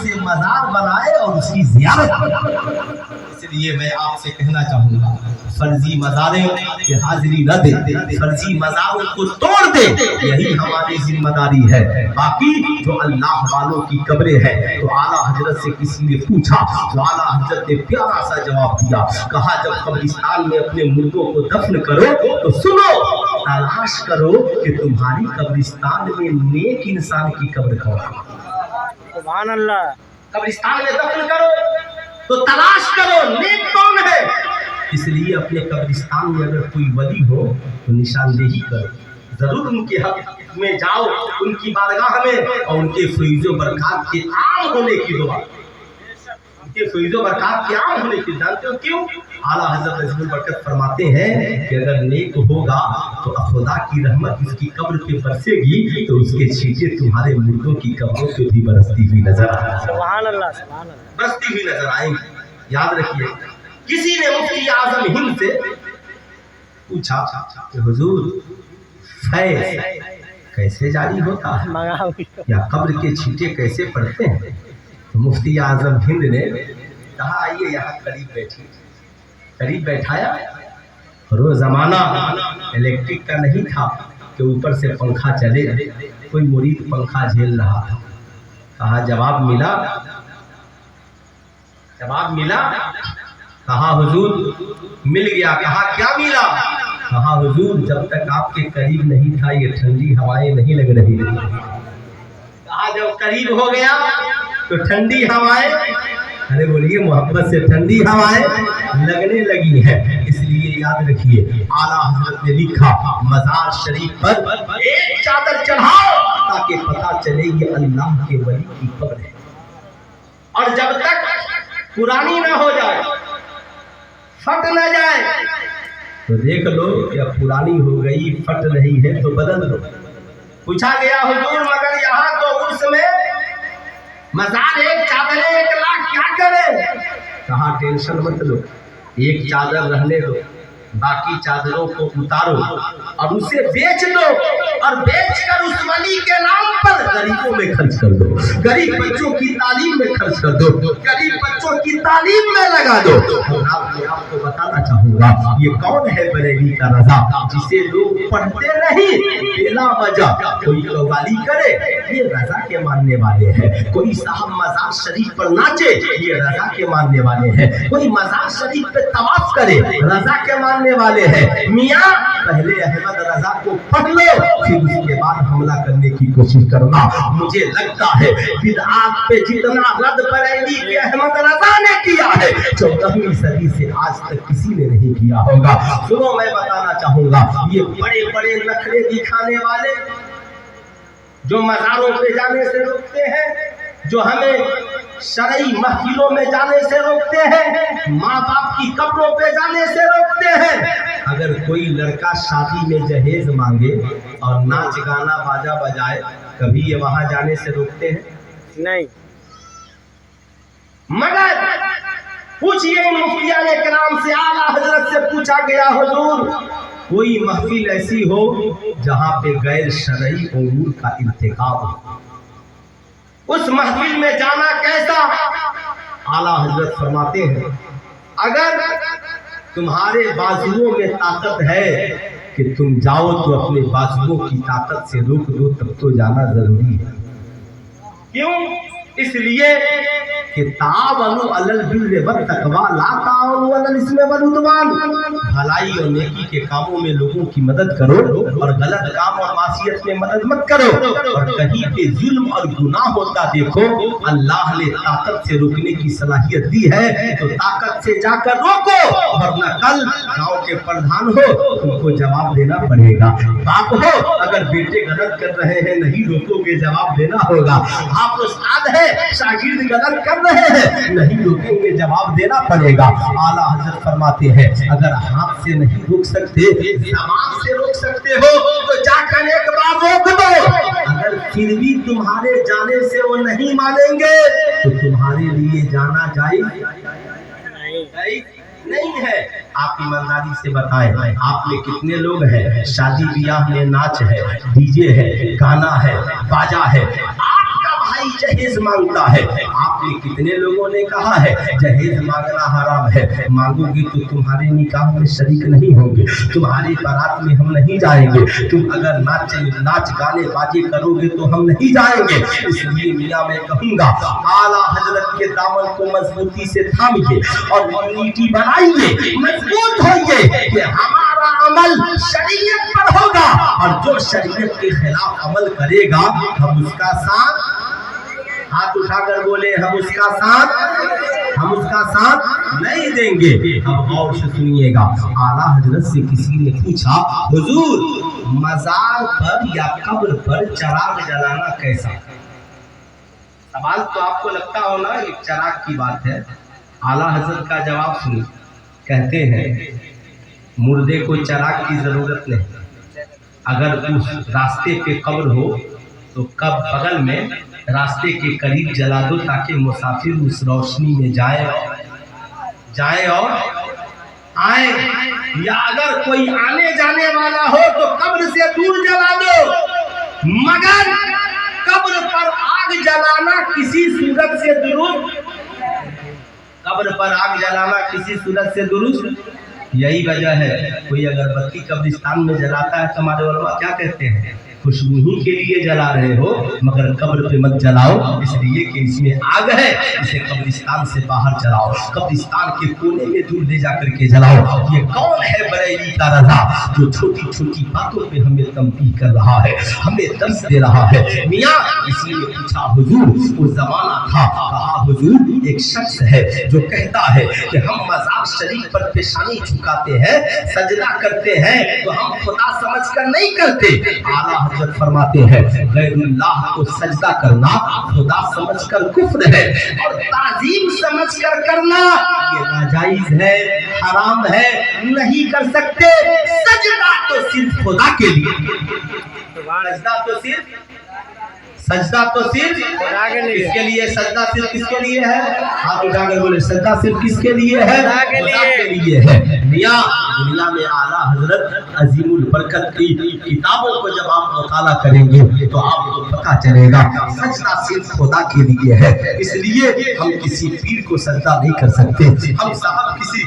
से मजार बनाए और उसकी जियारत करे। इसलिए मैं आपसे कहना चाहूंगा, फर्जी मज़ारें की हाजिरी न दे, फर्जी मज़ारों को तोड़ दे, यही हमारी जिम्मेदारी है। बाकी जो अल्लाह वालों की कब्रें हैं, तो आला हजरत से किसी ने पूछा, तो आला हजरत ने प्यारा सा जवाब दिया, कहा जब कब्रिस्तान में अपने मुर्दों को दफन करो तो सुनो, तलाश करो कि तुम्हारी कब्रिस्तान में नेक इंसान की कब्र कौन है। सुभान अल्लाह। कब्रिस्तान में दफन करो तो तलाश करो नेक कौन है। इसलिए अपने कब्रिस्तान में अगर कोई वली हो तो निशानदेही करो, जरूर उनके हक में जाओ, उनकी बारगाह में, और उनके फैज़ो बरक़ात के आम होने की दुआ, उनके फैज़ो बरक़ात के आम होने की। जानते हो क्यों? आला हज़रत अज़ीज़ुल बरकत फरमाते हैं कि अगर नेक होगा तो खुदा की रहमत उसकी कब्र पे बरसेगी, तो उसके छींटे तुम्हारे मुर्दों की कब्रों पे भी बरसती हुई नजर आएगी। सुभान अल्लाह, सुभान अल्लाह। बरसती हुई नजर आएंगी। याद रखिए, किसी ने मुफ्ती आजम हिंद से पूछा कि हुजूर फैज़ कैसे जारी होता है, या कब्र के छींटे कैसे पड़ते हैं? तो मुफ्ती आजम हिंद ने कहा आइए यहाँ करीब बैठिए। करीब बैठाया, और वो जमाना इलेक्ट्रिक का नहीं था कि ऊपर से पंखा चले, कोई मुरीद पंखा झेल रहा था। कहा जवाब मिला, जवाब मिला। कहा हुजूर मिल गया। कहा क्या मिला? कहा हुजूर जब तक आपके करीब नहीं था ये ठंडी हवाएं नहीं लग रही थी। कहा जब करीब हो गया तो ठंडी हवाएं, अरे बोलिए मोहब्बत से, ठंडी हवाएं लगने लगी हैं। इसलिए याद रखिए, आला हजरत ने लिखा मजार शरीफ पर एक चादर चढ़ाओ ताकि पता चले ये अल्लाह के वली की कब्र है। और जब तक पुरानी ना हो जाए, फट ना जाए, तो देख लो क्या पुरानी हो गई, फट रही है तो बदल दो। पूछा गया हुजूर मगर यहाँ तो उर्स में मजार एक चादर 1 लाख क्या करे? कहा टेंशन मत लो, एक चादर रहने दो, बाकी चादरों को उतारो और उसे बेच दो, और बेचकर उस वली के नाम पर गरीबों में खर्च कर दो, गरीब बच्चों की तालीम में खर्च कर दो, गरीब बच्चों की तालीम में लगा दो। और आपको बताना चाहूंगा, ये कौन है बरेली का रजा, जिसे लोग पढ़ते नहीं बेला वजह कोई कव्वाली करे, ये रजा के मानने वाले हैं। कोई साहब मजार शरीफ पर नाचे, ये रजा के मानने वाले हैं। कोई मजार शरीफ पे तवाफ करे, रजा के मानने वाले हैं। मियाँ पहले अहमद रजा को पढ़ लो, फिर उसके बाद हमला करने की कोशिश करना। मुझे लगता है बिदआत पे जितना रद्द बरेली के अहमद रजा ने किया है, 14वीं सदी से आज तक किसी ने नहीं किया होगा। सुनो मैं बताना चाहूंगा, ये बड़े बड़े नखरे दिखाने वाले जो मज़ारों पे जाने से रोकते हैं, जो हमें शरई महफिलों में जाने से रोकते हैं, माँ बाप की कब्रों पे जाने से रोकते हैं। अगर कोई लड़का शादी में जहेज मांगे और नाच गाना बाजा बजाए, कभी ये वहां जाने से रोकते हैं? नहीं। मगर पूछिए इन मुफ्तियान किराम से, आला हजरत से पूछा गया हुजूर कोई महफिल ऐसी हो जहां पे गैर शरई उमूर का इर्तिकाब हो, उस महफिल में जाना कैसा? आला हजरत फरमाते हैं अगर तुम्हारे बाजुओं में ताकत है कि तुम जाओ तो अपने बाजुओं की ताकत से रोक दो, तब तो जाना जरूरी है। क्यों? इसलिए कि तावनु अलल बिर्रि वत तक़वा ला तावनु अलल इस्मि वल उद्वान, भलाई और नेकी के कामों में लोगों की मदद करो और गलत काम और मासियत में मदद मत करो। और कहीं पे जुल्म और गुनाह होता देखो, अल्लाह ने ताकत से रोकने की सलाहियत दी है, तो ताकत से जाकर रोको, वरना कल गांव के प्रधान हो तुमको जवाब देना पड़ेगा। बाप हो अगर बेटे गलत कर रहे हैं नहीं रोकोगे, जवाब देना होगा। आप उस्ताद है, शागिर्द गलत कर रहे हैं नहीं रोकेंगे, जवाब देना पड़ेगा। आला हजरत फरमाते हैं अगर हाथ से नहीं रोक सकते, जबान से रोक सकते हो तो जाकर एक बार रोक दो। अगर फिर भी तुम्हारे जाने से वो नहीं मानेंगे तो तुम्हारे लिए जाना जायज नहीं है। आप ईमानदारी से बताएं, आप में कितने लोग हैं शादी ब्याह में नाच है, डीजे है, गाना है, बाजा है, आपका भाई जहेज मांगता है। आपने कितने लोगों ने कहा है जहेज मांगना हराम है, मांगोगे तो तुम्हारे निकाह में शरीक नहीं होंगे, तुम्हारी बारात में हम नहीं जाएंगे, तुम अगर नाच गाने बाजे करोगे तो हम नहीं जाएंगे। इसलिए मियां मैं कहूंगा आला हजरत के दामन को मजबूती से थामिए और नीति बनाइए, मजबूत होइए कि हमारा अमल शरीयत पर होगा और जो शरीयत के खिलाफ अमल करेगा हम उसका साथ, हाथ उठाकर बोले हम उसका साथ नहीं देंगे। अब और से सुनिएगा, आला हजरत से किसी ने पूछा हुजूर मजार पर या कब्र पर चिराग जलाना कैसा? सवाल तो आपको लगता हो ना एक चिराग की बात है। आला हजरत का जवाब सुनिए, कहते हैं मुर्दे को चिराग की जरूरत नहीं, अगर उस रास्ते पे कब्र हो तो कब बगल में रास्ते के करीब जला दो ताकि मुसाफिर उस रोशनी में जाए और आए, या अगर कोई आने जाने वाला हो तो कब्र से दूर जला दो, मगर कब्र पर आग जलाना किसी सूरत से दुरुस्त, कब्र पर आग जलाना किसी सूरत से दुरुस्त। यही वजह है कोई अगरबत्ती कब्रिस्तान में जलाता है तो हमारे उलमा क्या कहते हैं, खुशबू ही के लिए जला रहे हो मगर कब्र पे मत जलाओ, इसलिए कि इसमें आग है, इसे कब्रिस्तान से बाहर जलाओ, कब्रिस्तान के कोने में दूर ले जाकर के जलाओ। ये कौन है बरेली का रजा जो छोटी छोटी बातों पे हमें तंबीह कर रहा है, हमें दर्श दे रहा है। मियाँ इसलिए पूछा हुजूर, वो जमाना था, कहा हुजूर एक शख्स है जो कहता है कि हम मज़ार शरीफ पर पेशानी झुकाते हैं, सजदा करते हैं तो हम खुदा समझ कर नहीं करते। आला हजरत फरमाते हैं गैरुल्लाह को सजदा करना खुदा समझकर कुफ्र है और ताजीम समझकर करना ये नाजायज है, हराम है, नहीं कर सकते। सजदा तो सिर्फ खुदा के लिए, सजदा तो सिर्फ किसके लिए, सजदा सिर्फ किसके लिए है? हाथ उठाकर बोले सजदा सिर्फ किसके लिए है? खुदा के लिए है। मियां दुनिया में आला हजरत अजीमुल बरकत की किताबों को जब आप मुताला करेंगे तो आपको पता चलेगा सजदा सिर्फ खुदा के लिए है। इसलिए हम किसी पीर को सजदा नहीं कर सकते, हम साहब किसी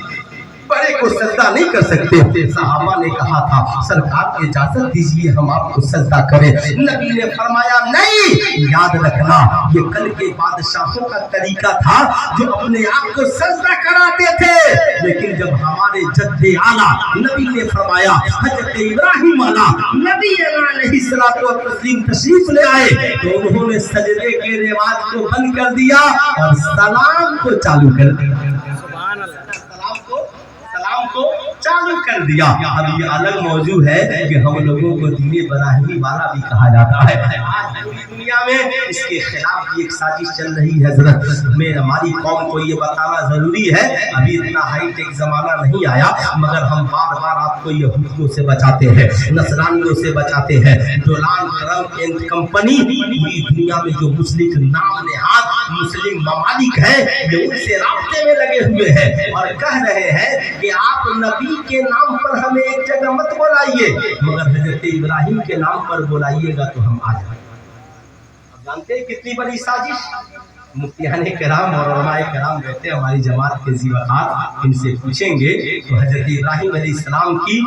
बड़े को सजदा नहीं कर सकते। सहाबा ने कहा था सरकार इजाजत दीजिए हम आपको सजदा करें, नबी ने फरमाया नहीं, याद रखना ये कल के बादशाहों का तरीका था जो अपने आप को सजदा कराते थे, लेकिन जब हमारे जद्दे आला नबी ने फरमाया हजरत इब्राहिम आला नबी अलैहिस्सलातु व तस्लीम तशरीफ ले आए तो उन्होंने सजदे के रिवाज को बंद कर दिया और सलाम को चालू कर दिया, सलाम को चालू कर दिया। अब ये अलग मौजू है कि हम लोगों को दीने बराही वाला भी कहा जाता है। आज पूरी दुनिया में इसके खिलाफ भी एक साजिश चल रही है। हजरत में हमारी कौम को ये बताना जरूरी है, अभी इतना हाईटेक जमाना नहीं आया मगर हम बार बार आपको यहूदियों से बचाते हैं, नसरानियों से बचाते हैं। डोनाल्ड ट्रंप एंड कंपनी पूरी दुनिया में जो मुस्लिम नाम नेहाद मुस्लिम ममालिक है ये उनसे रास्ते में लगे हुए हैं और कह रहे हैं कि आप नबी के नाम पर हमें एक जगह मत बुलाइए मगर हजरत इब्राहिम के नाम पर बुलाइएगा तो हम आ जाएंगे। जानते हैं कितनी बड़ी साजिश। मुफ्तियाने कराम और उलमाए कराम रहते हैं हमारी जमात के ज़िवाक़ात, इनसे पूछेंगे तो हजरत इब्राहिम अलैहिस्सलाम की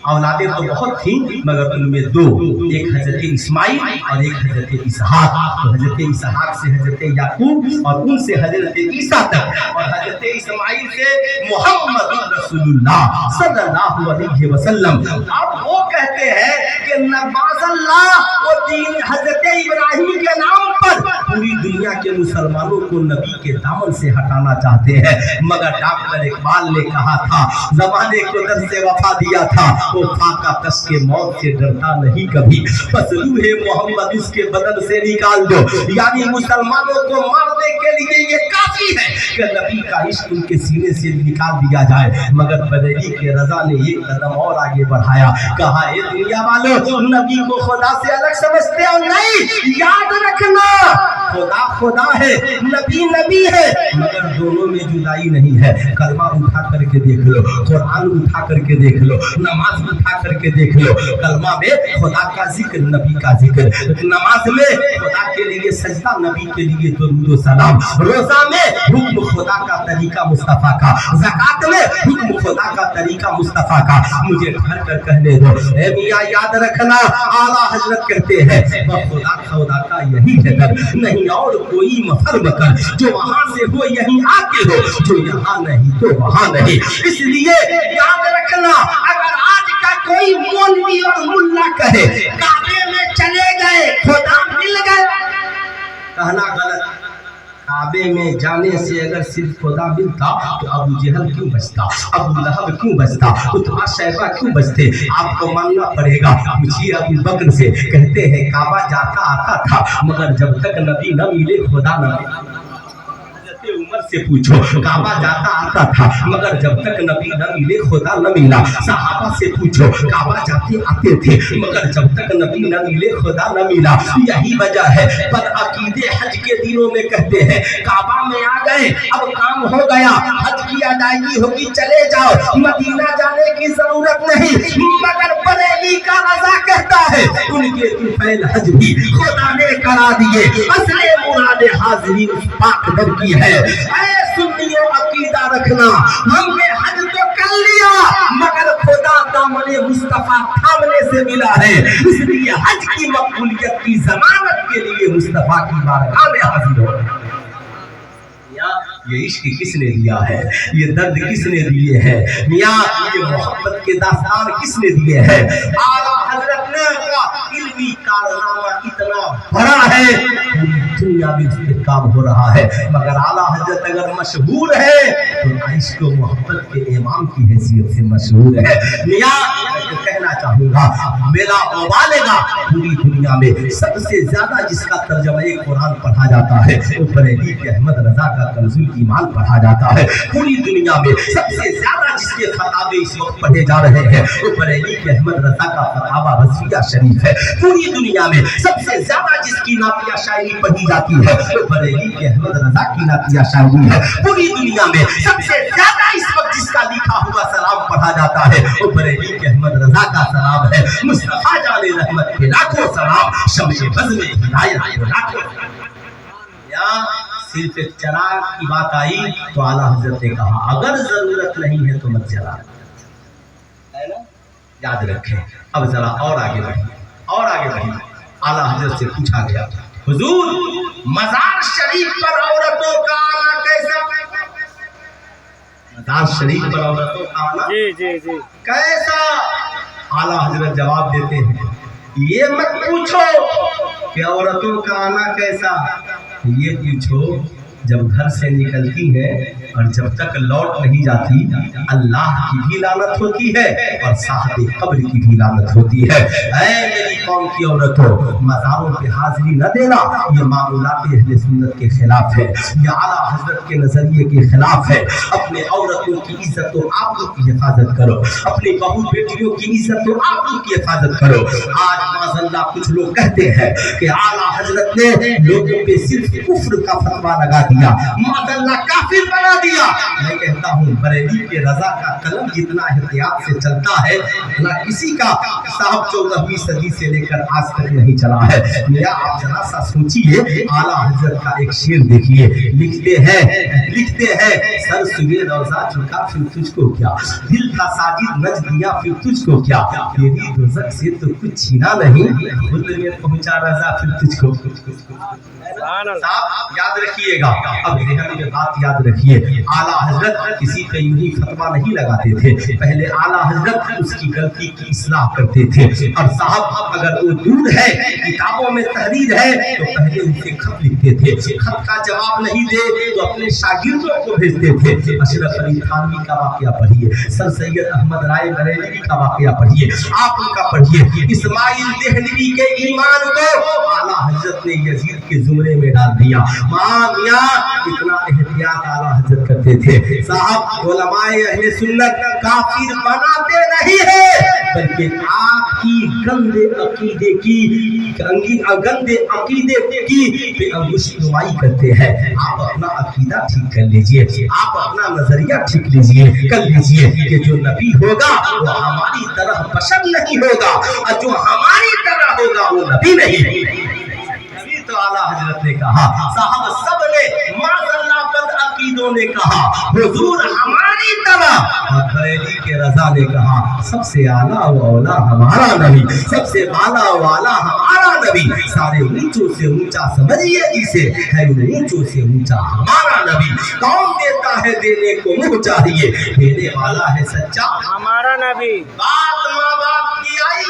औलादें तो बहुत थी मगर उनमें दो, एक हजरत इस्माइल और एक हजरत इसहाक। तो हजरत इसहाक से हजरत याकूब और उनसे हजरत ईसा तक और हजरत इस्माइल से मोहम्मद रसूलुल्लाह सल्लल्लाहु अलैहि वसल्लम। अब वो कहते हैं कि नबाज़ल्लाह वो दीन हजरत इब्राहिम के नाम पर पूरी दुनिया के मुसलमानों को नबी के दामन से हटाना चाहते हैं मगर डॉक्टर इकबाल ने कहा था ज़माने को दर से वफा दिया था वो फाका कस के मौत से डरता नहीं कभी, बस रूहे मोहम्मद उसके बदन से निकाल दो। यानी मुसलमानों को मारने के लिए ये काफी है कि नबी का इश्क उनके सीने से निकाल दिया जाए। मगर बरेली के रजा ने एक कदम और आगे बढ़ाया, कहा ये दुनिया वालों नबी को खुदा से अलग समझते हो नहीं, याद रखना खुदा खुदा है, नबी नबी है, मगर दोनों में जुदाई नहीं है। कलमा उठा करके देख लो, कुरान उठा करके देख लो, नमाज उठा करके देख लो। कलमा में खुदा का जिक्र, नबी का जिक्र, नमाज में खुदा के लिए सजदा, नबी के लिए दुरूद व सलाम, रोजा में हुक्म खुदा का तरीका मुस्तफा का, ज़कात में हुक्म खुदा का तरीका मुस्तफा का। मुझे ठहर कर कहने दो, ए मियां याद रखना, आला हजरत कहते हैं वह खुदा खुदा का यही है दर, नहीं और कोई मफर मकर, जो वहां से हो यहीं आके हो, जो यहाँ नहीं तो वहां नहीं। इसलिए याद रखना, अगर आज का कोई मौलवी और मुल्ला कहे काबे में चले गए खुदा मिल गए, कहना गलत। काबे में जाने से अगर सिर्फ खुदा मिलता तो अबू जहल क्यों बचता, अबू लहब क्यों बचता, उतबा शैबा क्यों बचते? आपको मानना पड़ेगा। पूछिए अबू बकर से, कहते हैं काबा जाता आता था, मगर जब तक नबी न मिले खुदा न मिला। उमर से पूछो, काबा जाता आता था, मगर जब तक नबी न मिले खुदा न मिला। सहाबा से पूछो, काबा जाते आते थे, मगर जब तक नबी न मिले खुदा न मिला। यही वजह है बदअकीदे हज के दिनों में कहते हैं काबा में आ गए, अब काम हो गया, हज की अदायगी होगी, चले जाओ, मदीना जाने की जरूरत नहीं। मगर बरेली का रजा कहता है उनके तुफैल हज भी खुदा ने करा दिए। असले मुराद हाजिरी उस पाक दर की है। ऐ सुन्नियों अकीदा रखना, हमने हज तो कर लिया, मगर खुदा दामने मुस्तफा थामने से मिला है। इसलिए हज की मकबूलियत की जमानत के लिए मुस्तफा की बारगाह में हाजिर हो। ये इश्क किसने दिया है, ये दर्द किसने दिए हैं, मियां ये मोहब्बत के दास्तान किसने दिए हैं? आला हजरत ने इल्मी कारनामा इतना बड़ा है, दुनिया में उसके काम हो रहा है, मगर आला हजरत अगर मशहूर है तो इश्क व मोहब्बत के इमाम की हैसियत से मशहूर है। मियां मैं कहना चाहूंगा, मेला उबालेगा पूरी दुनिया में सबसे ज्यादा जिसका तर्जमा कुरान पढ़ा जाता है वो बरेली के अहमद रजा का कंजुल ईमान पढ़ा जाता है। पूरी दुनिया में सबसे ज्यादा जिसके फतावे इस वक्त पढ़े जा रहे हैं वो बरेली के अहमद रजा का फतावा रज़विया शरीफ है। पूरी दुनिया में सबसे ज्यादा जिसकी नातिया शायरी पढ़ी जाती है वो बरेली के अहमद रजा की नातिया शायरी है। पूरी दुनिया में सबसे ज्यादा इस वक्त जिसका लिखा हुआ सलाम पढ़ा जाता है वो बरेली के अहमद रजा का सलाम है। मुस्तफा जाने रहमत के लाखों सलाम, शम्स-ए बज़्म में हिदायत के लाखों। सिर्फ एक चराग की बात आई तो आला हजरत ने कहा अगर जरूरत नहीं है तो मत जला, है ना? याद रखें। अब जरा और आगे बढ़िए, और आगे बढ़िए। आला हजरत से पूछा गया, हुजूर मजार शरीफ पर औरतों का आना कैसा? मजार शरीफ पर औरतों का आना जी जी जी कैसा? आला हजरत जवाब देते हैं, ये मत पूछो कि औरतों का आना कैसा, ये पूछो जब घर से निकलती है और जब तक लौट नहीं जाती अल्लाह की भी लानत होती है और साहब कब्र की भी लानत होती है। ऐ मेरी कौम की औरतों, मज़ारों पे हाजिरी न देना ये मामूलात अहले सुन्नत के खिलाफ है, ये आला हजरत के नजरिए के खिलाफ है। अपने औरतों की इज्जत तो आप लोग की हिफाजत करो, अपनी बहू बेटियों की इज्जत तो आप लोग की हिफाजत करो। आज माज़अल्लाह कुछ लोग कहते हैं कि आला हजरत ने लोगों पे सिर्फ कुफ्र का फतवा लगा दिया, माज़अल्लाह काफिर बना दिया। मैं कहता हूँ बरेली के रजा का कलम जितना एहतियात से चलता है ना किसी का साहब 14वीं सदी से लेकर आज तक नहीं चला है। मेरा आप जरा सा सोचिए, आला हजरत का एक शेर देखिए, लिखते हैं सर सुबह रोजा झुका फिर तुझको क्या, दिल था साजिद नज दिया फिर तुझको क्या, तेरी दोज़ख से तो कुछ छीना नहीं, खुद में पहुंचा रजा फिर तुझको। साहब याद रखिएगा, अब ज़हन में बात याद रखिए, आला हजरत किसी पे यूं ही फतवा नहीं लगाते थे। पहले आला हजरत उसकी गलती की इस्लाह करते थे और साहब अगर वो दूर है, किताबों में तहरीर है तो पहले उनसे खत लिखते थे, खत का जवाब नहीं दे तो अपने शागिर्दों को भेजते थे। अशरफ अली थानवी का वाकया पढ़िए, सर सैयद अहमद राय बरेलवी का वाकया पढ़िए, आप उनका पढ़िए। इस्माइल देहलवी के ईमान को आला हजरत ने यजीद के जुमरे में डाल दिया। मां मियां इतना एहतियात आला हजरत करते करते थे। साहब उलमाए अहले सुन्नत काफिर बनाते नहीं है, बल्कि आपकी गंदे अकीदे की पे अंगुशनुमाई करते हैं। आप अपना अकीदा ठीक कर लीजिए, आप अपना नजरिया ठीक लीजिए कर लीजिए कि जो नबी होगा वो हमारी तरह बशर नहीं होगा, और जो हमारी तरह होगा वो नबी नहीं। नबी तो आला हजरत ने कहा, साहब सब ने माज़अल्लाह बद अकीदों ने कहा हुजूर हमारी तरह, और बरेली के रजा ने कहा सबसे आला व औला हमारा नबी, सबसे आला व आला हमारा नबी। सारे ऊंचों से ऊंचा समझिए जिसे, है ऊंचों से ऊंचा हमारा नबी। कौन देता है देने को मुँह चाहिए, देने वाला है सच्चा हमारा नबी। बात माँ बाप की आई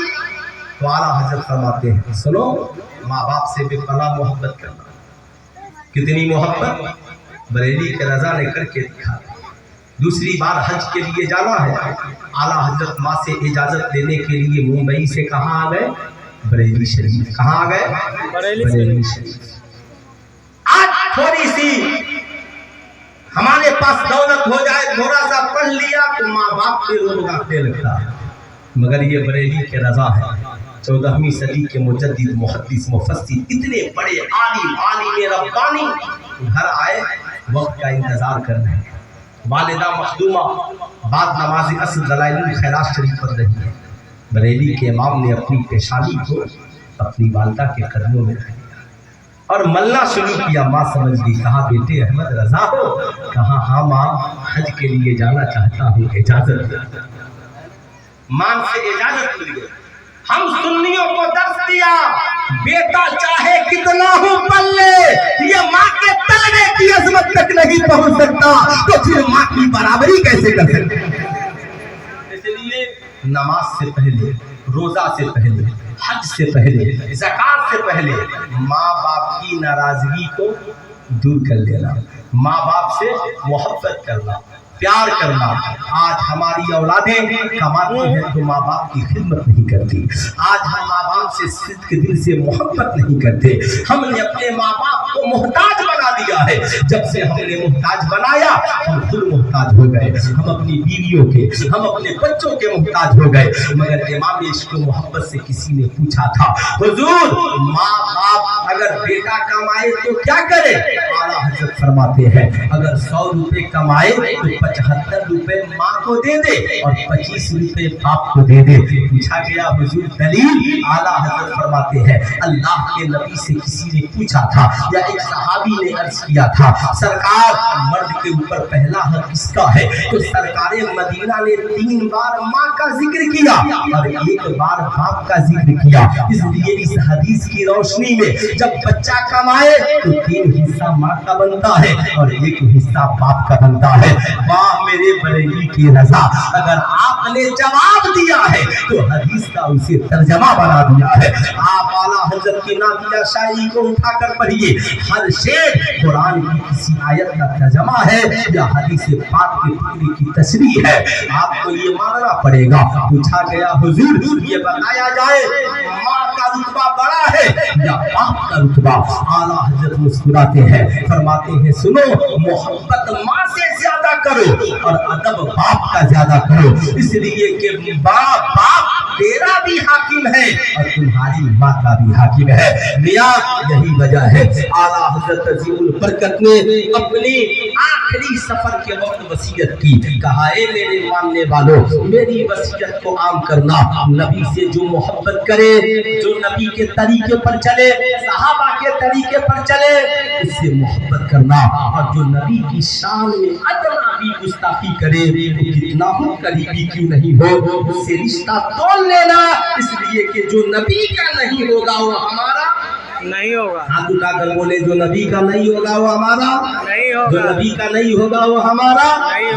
तो आला हजरत फरमाते हैं, सुनो माँ बाप से बेपनाह मोहब्बत करना। कितनी मोहब्बत, बरेली के रजा ने करके दिखा। दूसरी बार हज के लिए जाना है, आला हजरत माँ से इजाजत लेने के लिए मुंबई से कहाँ आ गए, बरेली शरीफ। कहाँ आ गए, बरेली शरीफ। आज थोड़ी सी हमारे पास दौलत हो जाए, थोड़ा सा पढ़ लिया तो माँ बाप के रोगा पे लगता है, मगर ये बरेली के रजा है। 14वीं सदी के मुजद्दिद मुहद्दिस मुफस्सिर इतने बड़े आलिम रब्बानी घर आए, वक्त का इंतजार कर रहे हैं। वालिदा मखदूमा बाद नमाज असर दलाइलुल खैरात शरीफ पढ़ रही है। बरेली के इमाम ने अपनी पेशानी को अपनी वालिदा के कदमों में रख दिया और मलना शुरू किया। माँ समझ गई, कहा बेटे अहमद रजा हो, कहा हाँ माँ हज के लिए जाना चाहता हूँ, इजाजत। माँ से इजाजत मिल गई। हम सुन्नियों को दर्श दिया, बेटा चाहे कितना हो पल्ले, ये माँ के तलवे की अजमत तक नहीं पहुंच सकता, तो फिर माँ की बराबरी कैसे कर सकते। इसलिए नमाज से पहले, रोजा से पहले, हज से पहले, ज़कात से पहले माँ बाप की नाराजगी को दूर कर लेना, माँ बाप से मोहब्बत करना, प्यार करना। आज हमारी औलादें कमाती हैं तो माँ बाप की खिदमत नहीं करती। आज हम माँ बाप से सिद्क दिल से मोहब्बत नहीं करते। हमने अपने माँ बाप को मोहताज बना दिया है। जब से हमने मोहताज बनाया, हम खुद मोहताज हो गए। हम अपनी बीवियों के, हम अपने बच्चों के मोहताज हो गए। मगर इमाम इश्क मोहब्बत से किसी ने पूछा था, हुजूर माँ बाप अगर बेटा कमाए तो क्या करे? आला हजरत फरमाते हैं, अगर 100 रुपए कमाए तो 75 रुपए माँ को दे दे और 25 रुपए बाप को दे दे। पूछा गया हुजूर दलील? आला हजरत फरमाते हैं, अल्लाह के नबी से किसी ने पूछा था, या एक सहाबी ने अर्ज किया था, सरकार मर्द के ऊपर पहला हक किसका है? तो सरकारे मदीना ने 3 बार माँ का जिक्र किया और 1 बार बाप का जिक्र किया। इसलिए इस हदीस की रोशनी में जब बच्चा कमाए तो 3 हिस्सा माँ का बनता है और 1 हिस्सा बाप का बनता है। वाह मेरे बरेली की रजा, अगर आपने जवाब दिया है तो हदीस का उसे तर्जमा बना दिया है। आप आला हजरत की नातिया शायरी को उठाकर पढ़िए, हर शेर कुरान की किसी आयत का तर्जमा है या हदीस पाक के टुकड़े की तशरीह है। आपको ये मानना पड़ेगा। पूछा गया हुजूर ये बताया जाए माँ का रुतबा बड़ा है या बाप का रुतबा? आला हजरत मुस्कुराते हैं, फरमाते हैं, सुनो मोहब्बत माँ से ज्यादा करो और अदब बाप का ज्यादा करो, इसलिए कि बाप तेरा भी हाकिम है और तुम्हारी माँ का भी हाकिम है। मियां यही वजह है आला हजरत अजीमुल बरकत ने अपनी आखिरी सफर के वक्त वसीयत की, कहा है मेरे मानने वालों मेरी वसीयत को आम करना। नबी से जो मोहब्बत करे, जो नबी के तरीके पर चले, सहाबा के तरीके पर चले, उससे मोहब्बत करना। और जो नबी की शान में अदना भी गुस्ताखी करे तो कितना हो करीबी क्यों नहीं हो, उससे रिश्ता तोड़ लेना, इसलिए कि जो नबी का नहीं होगा वो हमारा नहीं होगा। हाथ उठाकर बोले, जो नबी का नहीं होगा वो हमारा नहीं होगा। जो नबी का नहीं होगा वो हमारा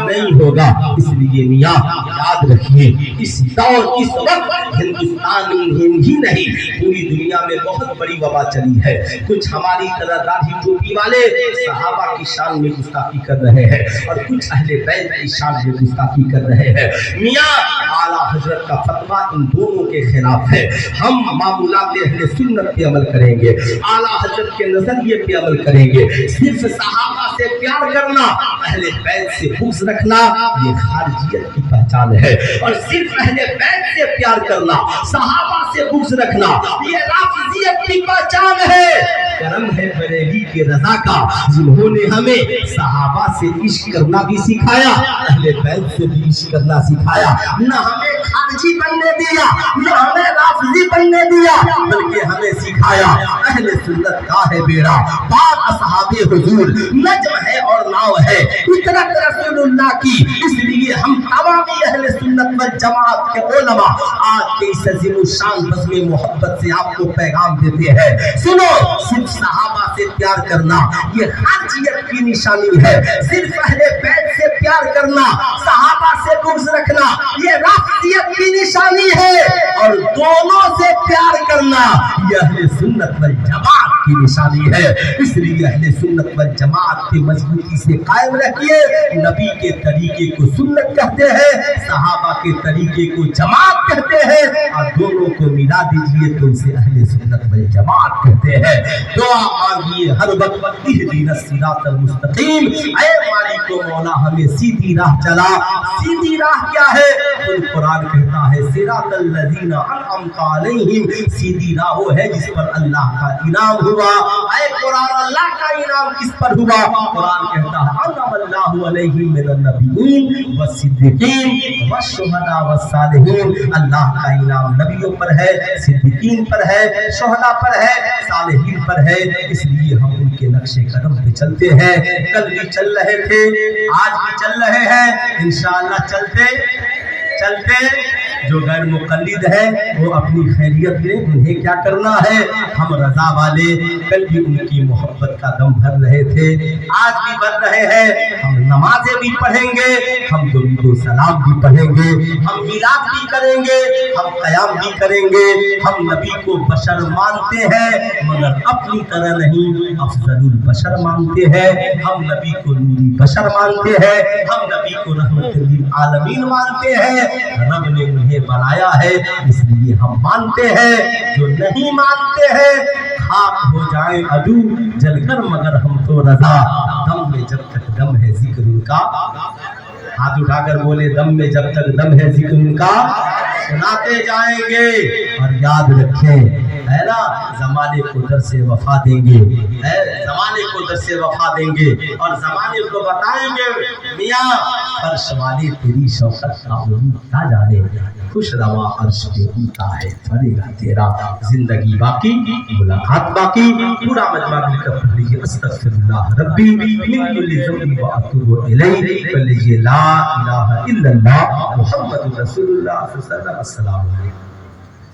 नहीं होगा। इसलिए मियां याद रखिए, इस दौर इस वक्त हिंदुस्तान ही नहीं पूरी दुनिया में बहुत बड़ी वबा चली है। कुछ हमारी तरह दाढ़ी टोपी वाले सहाबा की शान में गुस्ताखी कर रहे हैं और कुछ अहले बैत की शान में गुस्ताखी कर रहे हैं। मियां आला हजरत का फतवा इन दोनों के खिलाफ है। हम मामूलात अहले सुन्नत पे अमल करेंगे। आला हजरत के नजरिए पे अमल करेंगे। सिर्फ सहाबा से प्यार करना, अहले बैत से बुग़्ज़ रखना, ये खारिजियत की पहचान है। और सिर्फ अहले बैत से प्यार करना, सहाबा से बुग़्ज़ रखना, ये राफ़िज़ियत की पहचान है। करम है बरेली के रज़ा का, जिन्होंने हमें सहाबा से इश्क करना भी सिखाया, अहले बैत से भी इश्क करना सिखाया। न हमें खारिजी बनने दिया, न हमें राफ़िज़ी बनने दिया, बल्कि हमें सिखाया अहले सुन्नत का है बेड़ा पाक असहाबे हुजूर, नज्म है और नाव है इतरत रसूलुल्लाह की। इसलिए हम तमामी अहले सुन्नत वल जमात के उलमा आज के इस अज़ीम शान बज़्म मोहब्बत से आपको पैगाम देते हैं। सुनो, सिर्फ सहाबा से प्यार करना ये खारिजियत की निशानी है। सिर्फ अहले बैत से प्यार करना, सहाबा से बुग़्ज़ रखना, ये राफ़िज़ियत की निशानी है। और दोनों से प्यार करना ये अहले सुन्नत वल जमात की निशानी है। इसलिए अहले सुन्नत वल जमात की मजबूती से कायम रखिए। नबी के तरीके को सुन्नत कहते हैं, सहाबा के तरीके को जमात कहते हैं, और दोनों को मिला दीजिए तो इसे अहले सुन्नत वल जमात कहते हैं। दुआ मांगिए हर वक्त, इहदिनस सिरातल मुस्तकीम, ऐ मालिक व मौला हमें सीधी राह चला। सीधी राह क्या है? कुरान कहता है सिरातल लज़ीना अनअमता अलैहिम, सीधी राह वो है जिस पर अल्लाह का इनाम हुआ। ऐ कुरान, अल्लाह का इनाम किस पर हुआ? कुरान कहता है अनअमल्लाहु अलैहिम मिनन नबिय्यीन वस्सिद्दीकीन वश्शुहदा वस्सालिहीन, अल्लाह का इनाम नबियों पर है, सिद्दीकीन पर है, शुहदा पर है, सालिहीन पर है। इसलिए हम उनके नक्शे कदम पे चलते हैं। कल भी चल रहे थे, आज भी चल रहे हैं, इंशाअल्लाह चलते जो गैर मुक़ल्लिद है वो अपनी खैरियत में उन्हें क्या करना है। हम रज़ा वाले कल भी उनकी मोहब्बत का दम भर रहे थे, आज भी भर रहे हैं। हम नमाजें भी पढ़ेंगे, हम दुरूद व सलाम भी पढ़ेंगे, हम मिलाद भी करेंगे, हम क़याम भी करेंगे। हम नबी को बशर मानते हैं मगर अपनी तरह नहीं, अफज़लुल बशर मानते हैं। हम नबी को नूरी बशर मानते हैं, हम नबी को रहमतुल लिल आलमीन मानते हैं। रब ने उन्हें बनाया है इसलिए हम मानते हैं। जो नहीं मानते हैं खाक हो जाए अदू जलकर मगर हम तो रजा। दम में जब तक दम है जिक्र उनका, हाथ उठाकर बोले दम में जब तक दम है जिक्र उनका, सुनाते जाएंगे। और याद रखें है ना, ज़माने को दर से वफा देंगे, ज़माने को दर से वफा देंगे और ज़माने को बताएंगे मियाँ फर्श वाले तेरी शौकत का क्या जाने, खुश रवा अर्श पे होता है फरेगा तेरा। जिंदगी बाकी, मुलाकात बाकी। पूरा मजमा मिलकर पढ़ लीजिए अस्तगफिरुल्लाह रब्बी मिन कुल्ली ज़ंबि व अतूबु इलैहि, पढ़ लीजिए ला इलाहा इल्लल्लाह मुहम्मदुर रसूलुल्लाह सल्लल्लाहु अलैहि वसल्लम।